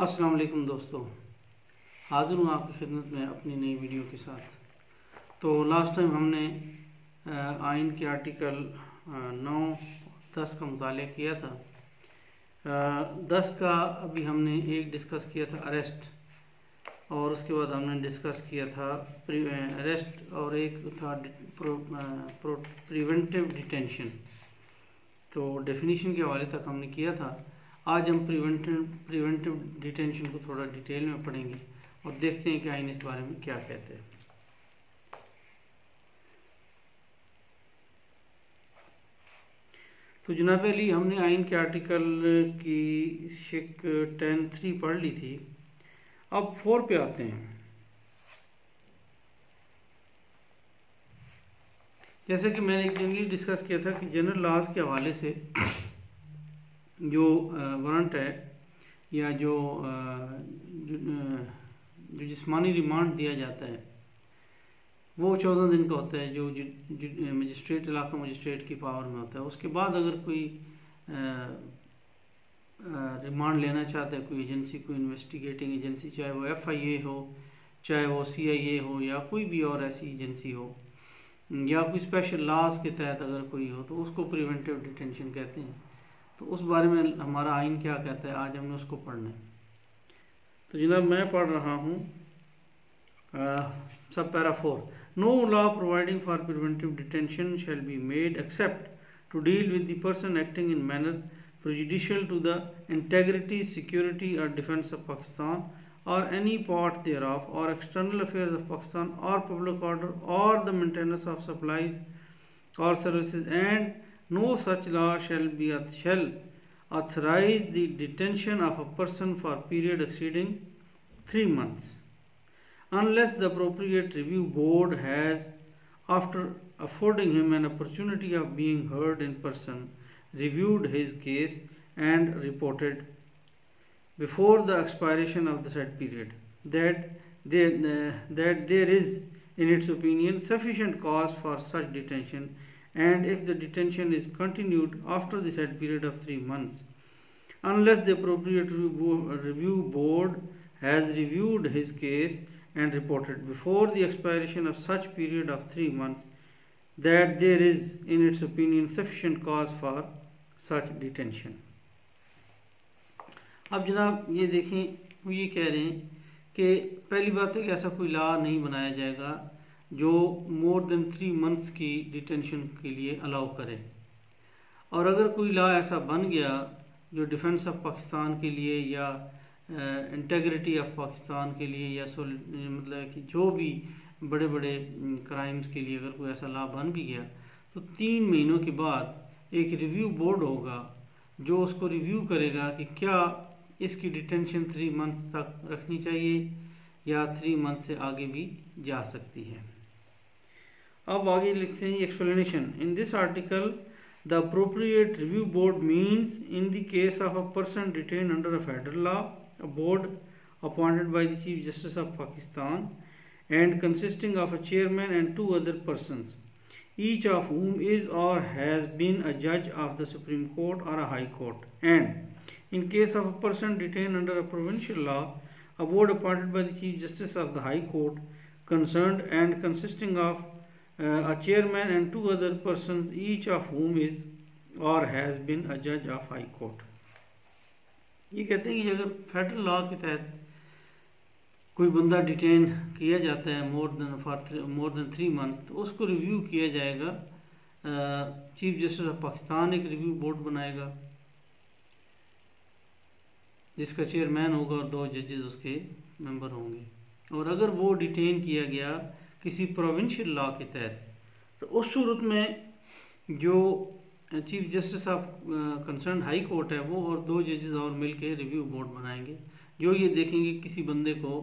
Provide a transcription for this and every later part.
अस्सलाम वालेकुम दोस्तों, हाज़िर हूँ आपकी खिदमत में अपनी नई वीडियो के साथ। तो लास्ट टाइम हमने आइन के आर्टिकल 9-10 का मुताला किया था। 10 का अभी हमने एक डिस्कस किया था अरेस्ट, और उसके बाद हमने डिस्कस किया था अरेस्ट और एक था प्रिवेंटिव डिटेंशन। तो डेफिनेशन के हवाले तक हमने किया था। आज हम प्रिवेंटिव डिटेंशन को थोड़ा डिटेल में पढ़ेंगे और देखते हैं कि आइन इस बारे में क्या कहते हैं। तो जनाब अली, हमने आइन के आर्टिकल की शिक 10(3) पढ़ ली थी। अब 4 पे आते हैं। जैसे कि मैंने एक जनरली डिस्कस किया था कि जनरल लॉज के हवाले से जो वारंट है या जो जिस्मानी रिमांड दिया जाता है वो 14 दिन का होता है, जो मजिस्ट्रेट इलाका मजिस्ट्रेट की पावर में होता है। उसके बाद अगर कोई रिमांड लेना चाहता है कोई एजेंसी, कोई इन्वेस्टिगेटिंग एजेंसी, चाहे वो FIA हो, चाहे वो CIA हो, या कोई भी और ऐसी एजेंसी हो, या कोई स्पेशल लॉज के तहत अगर कोई हो, तो उसको प्रिवेंटिव डिटेंशन कहते हैं। तो उस बारे में हमारा आइन क्या कहता है, आज हमने उसको पढ़ना है। तो जनाब मैं पढ़ रहा हूँ सब para 4। No law providing for preventive detention shall be made except to deal with the person acting in manner prejudicial to the integrity, security or defense of Pakistan or any part thereof, or external affairs of Pakistan or public order or the maintenance of supplies or services, and no such law shall authorize the detention of a person for a period exceeding 3 months unless the appropriate review board has, after affording him an opportunity of being heard in person, reviewed his case and reported before the expiration of the said period that there is in its opinion sufficient cause for such detention, and if the detention is continued after the said period of 3 months unless the appropriate review board has reviewed his case and reported before the expiration of such period of 3 months that there is in its opinion sufficient cause for such detention। अब जनाब ये देखें, वो ये कह रहे हैं कि पहली बात है कि ऐसा कोई लॉ नहीं बनाया जाएगा जो मोर देन 3 मंथ्स की डिटेंशन के लिए अलाउ करे। और अगर कोई लॉ ऐसा बन गया जो डिफेंस ऑफ पाकिस्तान के लिए या इंटेग्रिटी ऑफ पाकिस्तान के लिए या मतलब कि जो भी बड़े बड़े क्राइम्स के लिए अगर कोई ऐसा लॉ बन भी गया, तो 3 महीनों के बाद एक रिव्यू बोर्ड होगा जो उसको रिव्यू करेगा कि क्या इसकी डिटेंशन 3 मंथ्स तक रखनी चाहिए या 3 मंथ से आगे भी जा सकती है। अब आगे लिखते हैं explanation. In this article the appropriate review board means in the case of a person detain under a federal law, a board appointed by the chief justice of Pakistan and consisting of a chairman and 2 other persons, each of whom is or has been a judge of the Supreme Court or a High Court, and in case of a person detained under a provincial law, a board appointed by the Chief Justice of the High Court concerned and consisting of a chairman and 2 other persons, each of whom is or has been a judge of High Court। ये कहते हैं कि अगर federal law के तहत कोई बंदा detain किया जाता है मोर देन 3 मंथ, तो उसको रिव्यू किया जाएगा। चीफ जस्टिस ऑफ पाकिस्तान एक रिव्यू बोर्ड बनाएगा जिसका चेयरमैन होगा और 2 जजेस उसके मेंबर होंगे। और अगर वो डिटेन किया गया किसी प्रोविंशियल लॉ के तहत, तो उस सूरत में जो chief justice of concern high court है वो और 2 जजेस और मिलकर रिव्यू बोर्ड बनाएंगे जो ये देखेंगे किसी बंदे को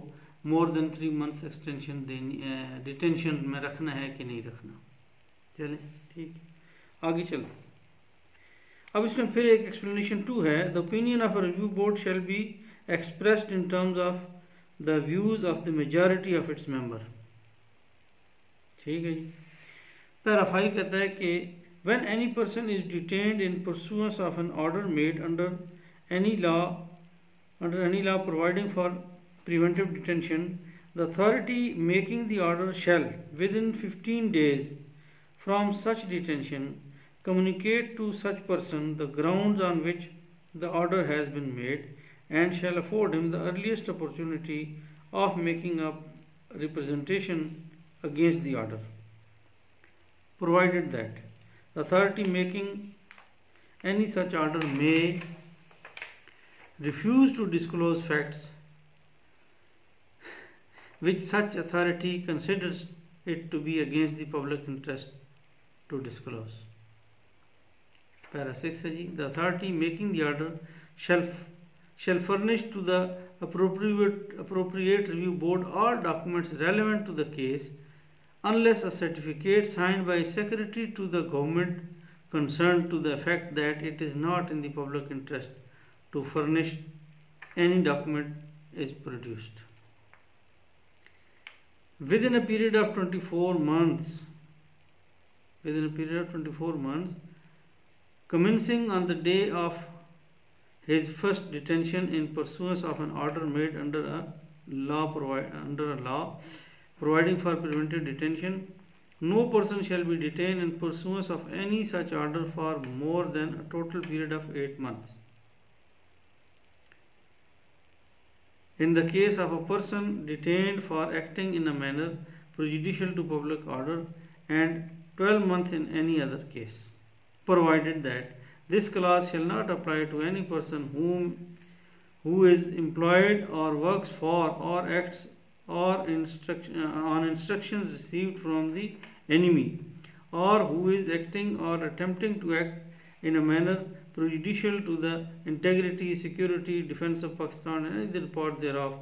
मोर देन 3 मंथ्स एक्सटेंशन देनी डिटेंशन में रखना है कि नहीं रखना। चलें ठीक, आगे चलते। अब इसमें फिर एक एक्सप्लेनेशन 2 है। The opinion of a review board shall be expressed in terms of the views of the majority of its member. ठीक है जी। पैरा 5 कहता है कि when any person is detained in pursuance of an order made under any law under any law providing for preventive detention, the authority making the order shall, within 15 days from such detention, communicate to such person the grounds on which the order has been made, and shall afford him the earliest opportunity of making up representation against the order, provided that the authority making any such order may refuse to disclose facts which such authority considers it to be against the public interest to disclose. Para 6 है जी, the authority making the order shall furnish to the appropriate review board all documents relevant to the case, unless a certificate signed by a secretary to the government concerned to the effect that it is not in the public interest to furnish any document is produced. Within a period of 24 months, commencing on the day of his first detention in pursuance of an order made under a law providing for preventive detention, no person shall be detained in pursuance of any such order for more than a total period of 8 months. In the case of a person detained for acting in a manner prejudicial to public order, and 12 months in any other case, provided that this clause shall not apply to any person who is employed or works for or acts or on instructions received from the enemy, or who is acting or attempting to act in a manner prejudicial to the integrity, security, defense of Pakistan and any part thereof,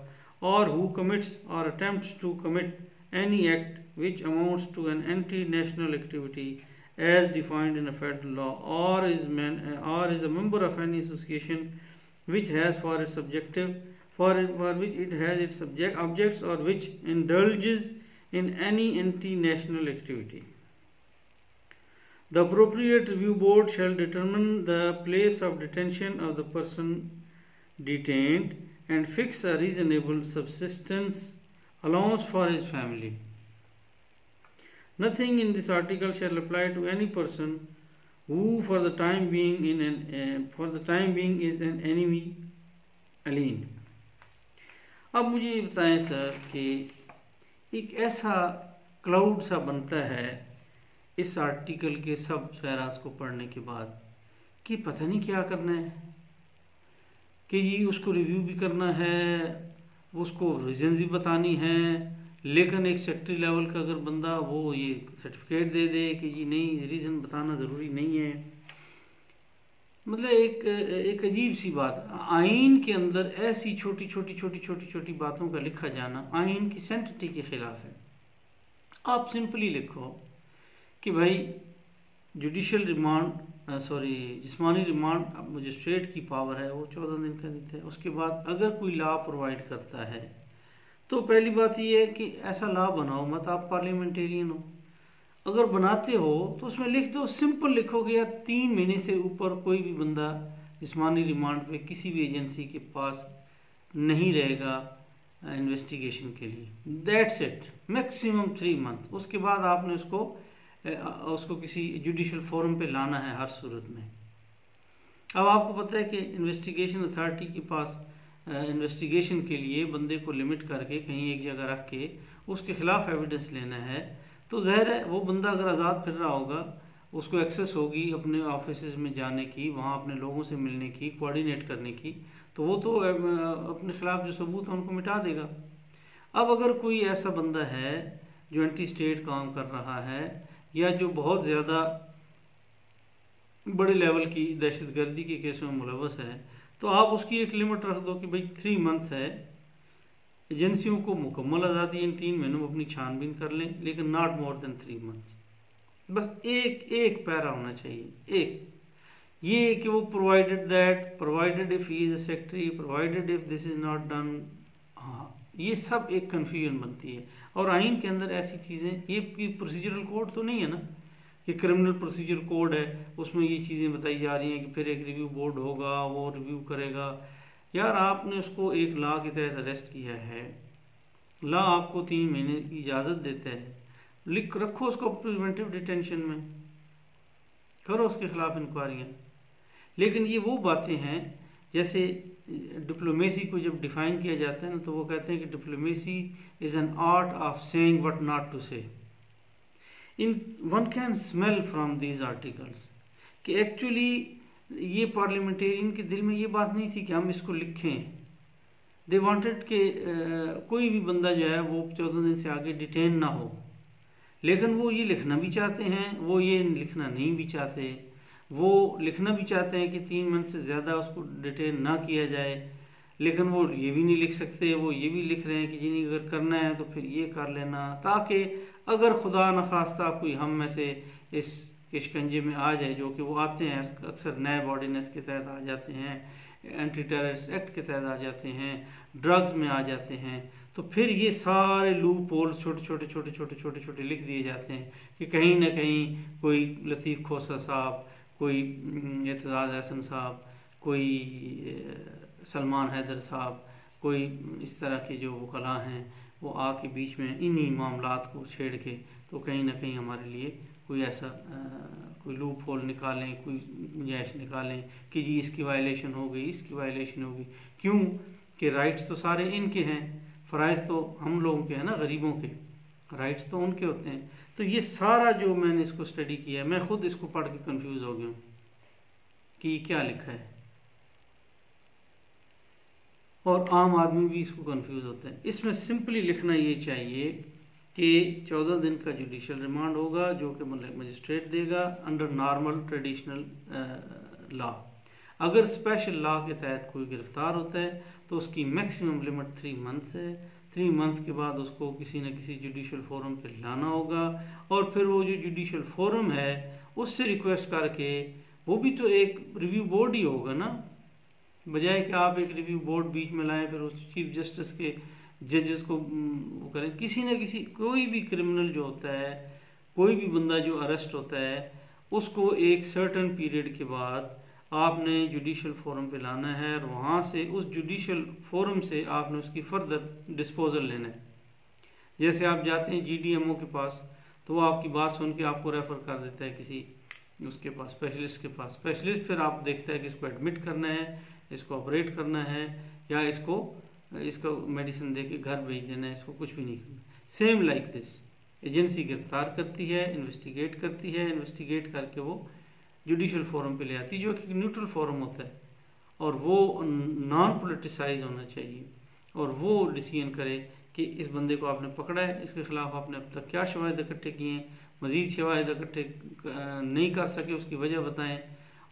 or who commits or attempts to commit any act which amounts to an anti-national activity as defined in a federal law, or is a member of any association which has for its objective, for which it has its objects, or which indulges in any anti-national activity. The appropriate review board shall determine the place of detention of the person detained and fix a reasonable subsistence allowance for his family. Nothing in this article shall apply to any person who for the time being is an enemy alien. अब मुझे ये बताएं sir कि एक ऐसा cloud सा बनता है इस आर्टिकल के सब पैरास को पढ़ने के बाद कि पता नहीं क्या करना है, कि जी उसको रिव्यू भी करना है, उसको रीजंस भी बतानी है, लेकिन एक सेक्रेटरी लेवल का अगर बंदा वो ये सर्टिफिकेट दे दे कि जी नहीं रीज़न बताना ज़रूरी नहीं है, मतलब एक अजीब सी बात। आइन के अंदर ऐसी छोटी बातों का लिखा जाना आइन की सेंटिटी के खिलाफ है। आप सिंपली लिखो कि भाई जुडिशल जिस्मानी रिमांड मजिस्ट्रेट की पावर है, वो 14 दिन का देता है। उसके बाद अगर कोई लॉ प्रोवाइड करता है तो पहली बात ये है कि ऐसा लॉ बनाओ मत, आप पार्लियामेंटेरियन हो, अगर बनाते हो तो उसमें लिख दो, सिंपल लिखो कि यार 3 महीने से ऊपर कोई भी बंदा जिस्मानी रिमांड पे किसी भी एजेंसी के पास नहीं रहेगा इन्वेस्टिगेशन के लिए, दैट्स इट, मैक्सिमम 3 मंथ। उसके बाद आपने उसको किसी जुडिशल फोरम पे लाना है हर सूरत में। अब आपको पता है कि इन्वेस्टिगेशन अथॉरिटी के पास इन्वेस्टिगेशन के लिए बंदे को लिमिट करके कहीं एक जगह रख के उसके खिलाफ एविडेंस लेना है, तो ज़ाहिर है वो बंदा अगर आज़ाद फिर रहा होगा, उसको एक्सेस होगी अपने ऑफिस में जाने की, वहाँ अपने लोगों से मिलने की, कोऑर्डिनेट करने की, तो वो तो अपने खिलाफ जो सबूत है उनको मिटा देगा। अब अगर कोई ऐसा बंदा है जो एंटी स्टेट काम कर रहा है या जो बहुत ज़्यादा बड़े लेवल की दहशतगर्दी के केसों में मुलव्वस है, तो आप उसकी एक लिमिट रख दो कि भाई 3 मंथ है, एजेंसियों को मुकम्मल आज़ादी इन 3 महीनों में अपनी छानबीन कर लें, लेकिन नॉट मोर देन 3 मंथ। बस एक पैरा होना चाहिए, एक ये कि वो provided if he is a secretary, provided if this is not done. हाँ, ये सब एक कन्फ्यूजन बनती है। और आइन के अंदर ऐसी चीज़ें, ये प्रोसीजरल कोड तो नहीं है ना, ये क्रिमिनल प्रोसीजर कोड है, उसमें ये चीज़ें बताई जा रही हैं कि फिर एक रिव्यू बोर्ड होगा, वो रिव्यू करेगा, यार आपने उसको एक लॉ के तहत अरेस्ट किया है, लॉ आपको 3 महीने की इजाज़त देता है, लिख रखो उसको प्रिवेंटिव डिटेंशन में, करो उसके खिलाफ इंक्वायरियाँ। लेकिन ये वो बातें हैं, जैसे डिप्लोमेसी को जब डिफाइन किया जाता है ना, तो वो कहते हैं कि diplomacy is an art of saying what not to say. In one can smell from these articles कि एक्चुअली ये पार्लियामेंटेरियन के दिल में ये बात नहीं थी कि हम इसको लिखें। दे वांटेड कि कोई भी बंदा जो है वो 14 दिन से आगे डिटेन ना हो, लेकिन वो ये लिखना भी चाहते हैं, वो ये लिखना नहीं भी चाहते। वो लिखना भी चाहते हैं कि 3 मंथ से ज़्यादा उसको डिटेन ना किया जाए, लेकिन वो ये भी नहीं लिख सकते। वो ये भी लिख रहे हैं कि जिन्हें अगर करना है तो फिर ये कर लेना, ताकि अगर खुदा न खास्ता कोई हम में से इस शिकंजे में आ जाए, जो कि वो आते हैं अक्सर नैब ऑर्डिनेंस के तहत आ जाते हैं, एंटी टेररिस्ट एक्ट के तहत आ जाते हैं, ड्रग्स में आ जाते हैं, तो फिर ये सारे लूप होल्स छोटे छोटे छोटे छोटे छोटे छोटे लिख दिए जाते हैं कि कहीं ना कहीं कोई लतीफ़ खोसा साहब, कोई एतजाज़ हसन साहब, कोई सलमान हैदर साहब, कोई इस तरह के जो वकला हैं वो आके बीच में इन्हीं मामलात को छेड़ के तो कहीं ना कहीं हमारे लिए कोई ऐसा कोई लूप होल निकालें, कोई गुंजाइश निकालें कि जी इसकी वायलेशन हो गई, इसकी वायलेशन हो गई। क्यों कि राइट्स तो सारे इनके हैं, फ़राइज़ तो हम लोगों के हैं ना, गरीबों के, राइट्स तो उनके होते हैं। तो ये सारा जो मैंने इसको स्टडी किया है, मैं खुद इसको पढ़ के कंफ्यूज हो गया हूँ कि ये क्या लिखा है, और आम आदमी भी इसको कंफ्यूज होता है। इसमें सिंपली लिखना ये चाहिए कि 14 दिन का जुडिशल रिमांड होगा जो कि मजिस्ट्रेट देगा अंडर नॉर्मल ट्रेडिशनल लॉ। अगर स्पेशल लॉ के तहत कोई गिरफ्तार होता है तो उसकी मैक्सिमम लिमिट 3 मंथ्स है। 3 मंथ्स के बाद उसको किसी न किसी जुडिशल फोरम पे लाना होगा, और फिर वो जो जुडिशल फोरम है उससे रिक्वेस्ट करके, वो भी तो एक रिव्यू बोर्ड ही होगा ना, बजाय कि आप एक रिव्यू बोर्ड बीच में लाएं फिर उस चीफ जस्टिस के जजेस को वो करें। किसी न किसी, कोई भी क्रिमिनल जो होता है, कोई भी बंदा जो अरेस्ट होता है, उसको एक सर्टन पीरियड के बाद आपने जुडिशल फोरम पे लाना है, और वहाँ से उस जुडिशल फोरम से आपने उसकी फर्दर डिस्पोजल लेना है। जैसे आप जाते हैं GDMO के पास, तो वो आपकी बात सुन के आपको रेफ़र कर देता है किसी उसके पास, स्पेशलिस्ट के पास। स्पेशलिस्ट फिर आप देखता है कि इसको एडमिट करना है, इसको ऑपरेट करना है, या इसको मेडिसिन दे के घर भेज देना है, इसको कुछ भी नहीं करना। सेम लाइक दिस, एजेंसी गिरफ्तार करती है, इन्वेस्टिगेट करती है, इन्वेस्टिगेट करके वो जुडिशल फोरम पे ले आती है, जो कि न्यूट्रल फोरम होता है, और वो नॉन पोलिटिसाइज होना चाहिए, और वो डिसीजन करे कि इस बंदे को आपने पकड़ा है, इसके खिलाफ आपने अब तक क्या शवाहिद इकट्ठे किए हैं, मजीद शवाहिद इकट्ठे नहीं कर सके उसकी वजह बताएं,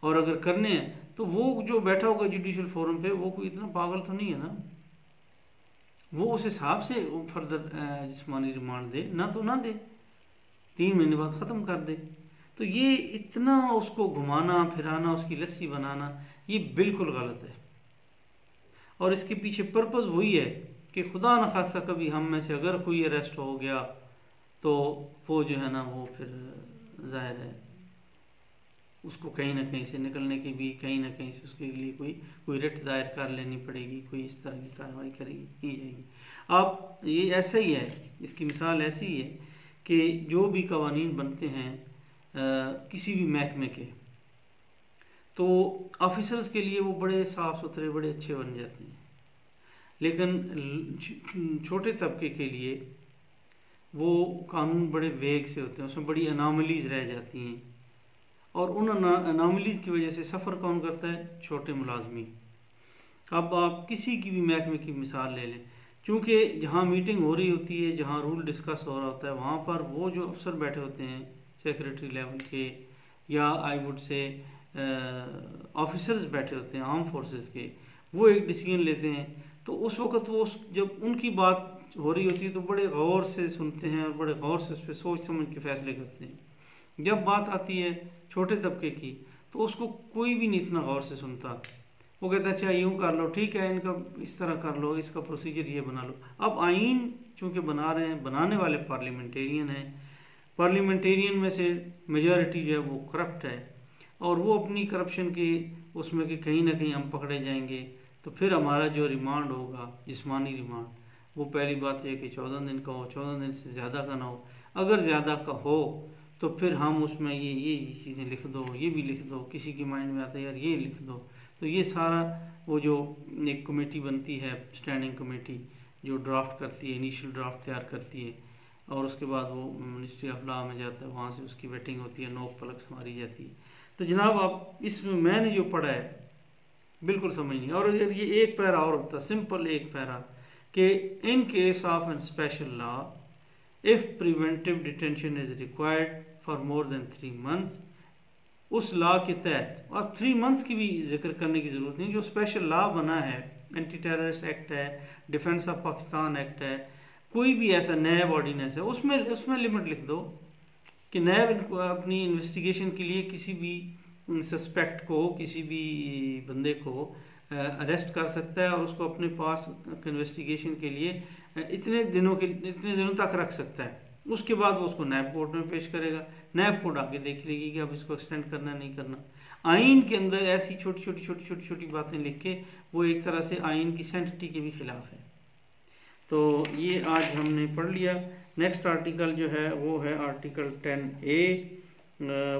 और अगर करने हैं तो वो जो बैठा होगा जुडिशल फोरम पे वो कोई इतना पागल तो नहीं है ना, वो उस हिसाब से फर्दर जिस्मानी रिमांड दे, ना तो ना दे, 3 महीने बाद ख़त्म कर दे। तो ये इतना उसको घुमाना फिराना, उसकी लस्सी बनाना, ये बिल्कुल गलत है। और इसके पीछे पर्पज़ वही है कि खुदा न खास्ता कभी हम में से अगर कोई अरेस्ट हो गया तो वो जो है ना, वो फिर जाहिर है उसको कहीं ना कहीं से निकलने की भी, कहीं ना कहीं से उसके लिए कोई रिट दायर कर लेनी पड़ेगी, कोई इस तरह की कार्रवाई करेगी की जाएगी। आप ये ऐसा ही है, इसकी मिसाल ऐसी ही है कि जो भी कवानीन बनते हैं किसी भी महकमे के, तो ऑफिसर्स के लिए वो बड़े साफ़ सुथरे, बड़े अच्छे बन जाते हैं, लेकिन छोटे तबके के लिए वो कानून बड़े वेग से होते हैं, उसमें बड़ी अनामलीज रह जाती हैं, और उन अनामलीज की वजह से सफ़र कौन करता है? छोटे मुलाजमी। अब आप किसी की भी महकमे की मिसाल ले लें, चूँकि जहाँ मीटिंग हो रही होती है, जहाँ रूल डिस्कस हो रहा होता है, वहाँ पर वो जो अफसर बैठे होते हैं सेक्रेटरी लेवल के, या आई वुड से ऑफिसर्स बैठे होते हैं आर्म फोर्सेस के, वो एक डिसीजन लेते हैं, तो उस वक़्त वो जब उनकी बात हो रही होती है तो बड़े गौर से सुनते हैं और बड़े गौर से उस पर सोच समझ के फैसले करते हैं। जब बात आती है छोटे तबके की तो उसको कोई भी नहीं इतना गौर से सुनता, वो कहता है अच्छा यूँ कर लो, ठीक है, इनका इस तरह कर लो, इसका प्रोसीजर ये बना लो। अब आइन चूँकि बना रहे हैं, बनाने वाले पार्लियामेंटेरियन हैं, पार्लियामेंटेरियन में से मेजॉरिटी जो है वो करप्ट है, और वो अपनी करप्शन की उसमें कि कहीं ना कहीं हम पकड़े जाएंगे तो फिर हमारा जो रिमांड होगा, जिस्मानी रिमांड, वो पहली बात है कि 14 दिन का हो, 14 दिन से ज़्यादा का ना हो। अगर ज़्यादा का हो तो फिर हम उसमें ये चीज़ें लिख दो, ये भी लिख दो, किसी के माइंड में आता है यार ये लिख दो, तो ये सारा वो जो एक कमेटी बनती है, स्टैंडिंग कमेटी, जो ड्राफ्ट करती है, इनिशियल ड्राफ्ट तैयार करती है, और उसके बाद वो मिनिस्ट्री ऑफ लॉ में जाता है, वहाँ से उसकी वेटिंग होती है, नोक पलक मारी जाती है। तो जनाब आप इसमें मैंने जो पढ़ा है बिल्कुल समझ नहीं। और ये एक पैरा और होता, सिंपल एक पैरा, कि in case of an special law if preventive detention is required for more than 3 months, उस लॉ के तहत, और 3 months की भी जिक्र करने की जरूरत नहीं, जो स्पेशल लॉ बना है, एंटी टेररिस्ट एक्ट है, डिफेंस ऑफ पाकिस्तान एक्ट है, कोई भी ऐसा नैब ऑर्डिनेंस है, उसमें लिमिट लिख दो कि नैब अपनी इन्वेस्टिगेशन के लिए किसी भी सस्पेक्ट को, किसी भी बंदे को अरेस्ट कर सकता है और उसको अपने पास इन्वेस्टिगेशन के लिए इतने दिनों तक रख सकता है। उसके बाद वो उसको नैब कोर्ट में पेश करेगा, नैब कोर्ट आगे देख लेगी कि अब इसको एक्सटेंड करना नहीं करना। आइन के अंदर ऐसी छोटी छोटी बातें लिख के वो एक तरह से आइन की सैंक्टिटी के भी खिलाफ है। तो ये आज हमने पढ़ लिया। नेक्स्ट आर्टिकल जो है वो है आर्टिकल 10A,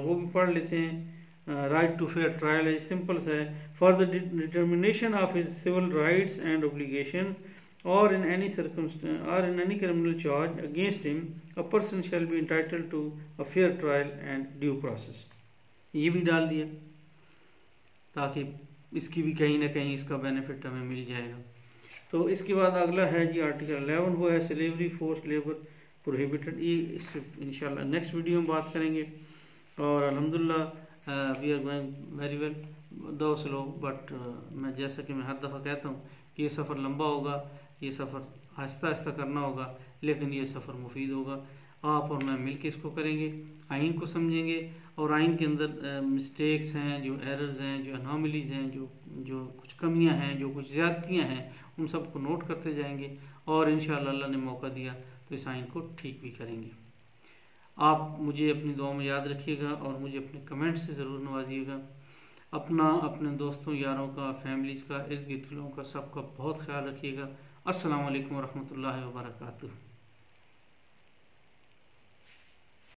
वो भी पढ़ लेते हैं। राइट टू फेयर ट्रायल है, सिंपल सा है, for the determination of his civil rights and obligations or in any circumstance or in any criminal charge against him, a person shall be entitled to a fair trial and due process। ये भी डाल दिया ताकि इसकी भी कहीं ना कहीं इसका बेनिफिट हमें मिल जाएगा। तो इसके बाद अगला है जी आर्टिकल 11, वो है स्लेवरी, फोर्स लेबर प्रोहिबिटेड। ये इस इंशाल्लाह नेक्स्ट वीडियो में बात करेंगे। और अल्हम्दुलिल्लाह we are going very well, though slow, but मैं जैसा कि मैं हर दफ़ा कहता हूँ कि ये सफ़र लंबा होगा, ये सफ़र आहिस्ता आहिस्ता करना होगा, लेकिन ये सफ़र मुफीद होगा। आप और मैं मिल के इसको करेंगे, आइन को समझेंगे, और आइन के अंदर मिस्टेक्स हैं, जो एरर्स हैं, जो अनोमलीज हैं, जो कुछ कमियां हैं, जो कुछ ज़्यादतियां हैं, उन सबको नोट करते जाएंगे, और इंशाअल्लाह अल्लाह ने मौका दिया तो इस आइन को ठीक भी करेंगे। आप मुझे अपनी दुआ में याद रखिएगा और मुझे अपने कमेंट से ज़रूर नवाजिएगा। अपना, अपने दोस्तों यारों का, फैमिलीज़ का, इर्द गिर्द लोगों का, सबका बहुत ख्याल रखिएगा। अस्सलामु अलैकुम वरहमतुल्लाहि वबरकातुहू।